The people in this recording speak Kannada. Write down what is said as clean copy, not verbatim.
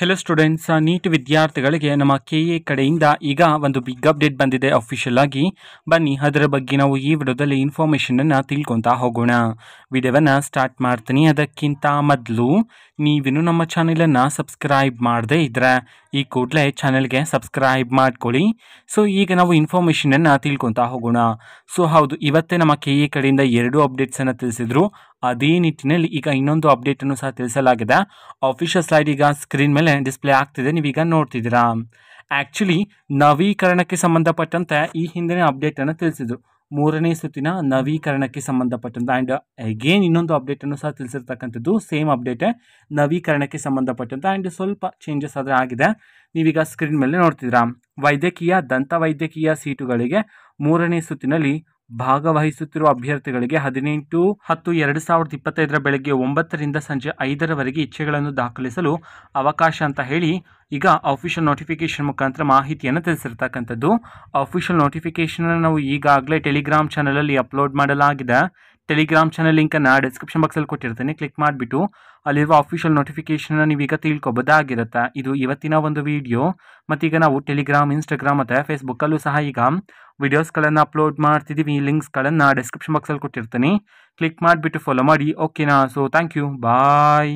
ಹೆಲೋ ಸ್ಟೂಡೆಂಟ್ಸ್, ನೀಟ್ ವಿದ್ಯಾರ್ಥಿಗಳಿಗೆ ನಮ್ಮ KA ಕಡೆಯಿಂದ ಈಗ ಒಂದು ಬಿಗ್ ಅಪ್ಡೇಟ್ ಬಂದಿದೆ ಅಫಿಷಿಯಲ್ ಆಗಿ. ಬನ್ನಿ ಅದರ ಬಗ್ಗೆ ನಾವು ಈ ವಿಡಿಯೋದಲ್ಲಿ ಇನ್ಫಾರ್ಮೇಷನನ್ನು ತಿಳ್ಕೊತಾ ಹೋಗೋಣ. ವಿಡಿಯೋವನ್ನು ಸ್ಟಾರ್ಟ್ ಮಾಡ್ತೀನಿ. ಅದಕ್ಕಿಂತ ಮೊದಲು ನೀವಿನ್ನು ನಮ್ಮ ಚಾನೆಲನ್ನು ಸಬ್ಸ್ಕ್ರೈಬ್ ಮಾಡದೇ ಇದ್ದರೆ ಈ ಕೂಡಲೇ ಚಾನೆಲ್ಗೆ ಸಬ್ಸ್ಕ್ರೈಬ್ ಮಾಡ್ಕೊಳ್ಳಿ. ಸೊ ಈಗ ನಾವು ಇನ್ಫಾರ್ಮೇಷನನ್ನು ತಿಳ್ಕೊತಾ ಹೋಗೋಣ. ಸೊ ಹೌದು, ಇವತ್ತೇ ನಮ್ಮ KA ಕಡೆಯಿಂದ 2 ಅಪ್ಡೇಟ್ಸನ್ನು ತಿಳಿಸಿದ್ರು. ಅದೇ ನಿಟ್ಟಿನಲ್ಲಿ ಈಗ ಇನ್ನೊಂದು ಅಪ್ಡೇಟನ್ನು ಸಹ ತಿಳಿಸಲಾಗಿದೆ. ಆಫಿಷಿಯಲ್ ಸ್ಲೈಡ್ ಈಗ ಸ್ಕ್ರೀನ್ ಮೇಲೆ ಡಿಸ್ಪ್ಲೇ ಆಗ್ತಿದೆ, ನೀವೀಗ ನೋಡ್ತಿದ್ದೀರಾ. ಆ್ಯಕ್ಚುಲಿ ನವೀಕರಣಕ್ಕೆ ಸಂಬಂಧಪಟ್ಟಂತೆ ಈ ಹಿಂದಿನ ಅಪ್ಡೇಟನ್ನು ತಿಳಿಸಿದ್ರು, 3ನೇ ಸುತ್ತಿನ ನವೀಕರಣಕ್ಕೆ ಸಂಬಂಧಪಟ್ಟಂತೆ. ಆ್ಯಂಡ್ ಅಗೇನ್ ಇನ್ನೊಂದು ಅಪ್ಡೇಟನ್ನು ಸಹ ತಿಳಿಸಿರ್ತಕ್ಕಂಥದ್ದು ಸೇಮ್ ಅಪ್ಡೇಟೇ, ನವೀಕರಣಕ್ಕೆ ಸಂಬಂಧಪಟ್ಟಂತೆ. ಆ್ಯಂಡ್ ಸ್ವಲ್ಪ ಚೇಂಜಸ್ ಆದರೆ ಆಗಿದೆ, ನೀವೀಗ ಸ್ಕ್ರೀನ್ ಮೇಲೆ ನೋಡ್ತಿದ್ದೀರಾ. ವೈದ್ಯಕೀಯ ದಂತ ವೈದ್ಯಕೀಯ ಸೀಟುಗಳಿಗೆ 3ನೇ ಸುತ್ತಿನಲ್ಲಿ ಭಾಗವಹಿಸುತ್ತಿರುವ ಅಭ್ಯರ್ಥಿಗಳಿಗೆ 18/10/2025 ಬೆಳಗ್ಗೆ 9ರಿಂದ ಸಂಜೆ 5ರವರೆಗೆ ಇಚ್ಛೆಗಳನ್ನು ದಾಖಲಿಸಲು ಅವಕಾಶ ಅಂತ ಹೇಳಿ ಈಗ ಅಫಿಷಿಯಲ್ ನೋಟಿಫಿಕೇಶನ್ ಮುಖಾಂತರ ಮಾಹಿತಿಯನ್ನು ತಿಳಿಸಿರ್ತಕ್ಕಂಥದ್ದು. ಅಫಿಷಿಯಲ್ ನೋಟಿಫಿಕೇಶನ್ ನಾವು ಈಗಾಗಲೇ ಟೆಲಿಗ್ರಾಮ್ ಚಾನಲಲ್ಲಿ ಅಪ್ಲೋಡ್ ಮಾಡಲಾಗಿದೆ. ಟೆಲಿಗ್ರಾಮ್ ಚಾನಲ್ ಲಿಂಕನ್ನು ಡಿಸ್ಕ್ರಿಪ್ಷನ್ ಬಾಕ್ಸಲ್ಲಿ ಕೊಟ್ಟಿರ್ತೀನಿ, ಕ್ಲಿಕ್ ಮಾಡಿಬಿಟ್ಟು ಅಲ್ಲಿರುವ ಅಫಿಷಿಯಲ್ ನೋಟಿಫಿಕೇಶನ್ನ ನೀವೀಗ ತಿಳ್ಕೊಬೋದಾಗಿರುತ್ತೆ. ಇದು ಇವತ್ತಿನ ಒಂದು ವಿಡಿಯೋ. ಮತ್ತೀಗ ನಾವು ಟೆಲಿಗ್ರಾಮ್, ಇನ್ಸ್ಟಾಗ್ರಾಮ್ ಮತ್ತು ಫೇಸ್ಬುಕ್ಕಲ್ಲೂ ಸಹ ಈಗ ವಿಡಿಯೋಸ್ಗಳನ್ನು ಅಪ್ಲೋಡ್ ಮಾಡ್ತಿದ್ದೀವಿ. ಈ ಲಿಂಕ್ಸ್ಗಳನ್ನು ಡಿಸ್ಕ್ರಿಪ್ಷನ್ ಬಾಕ್ಸಲ್ಲಿ ಕೊಟ್ಟಿರ್ತೀನಿ, ಕ್ಲಿಕ್ ಮಾಡಿಬಿಟ್ಟು ಫಾಲೋ ಮಾಡಿ. ಓಕೆನಾ? So thank you, bye.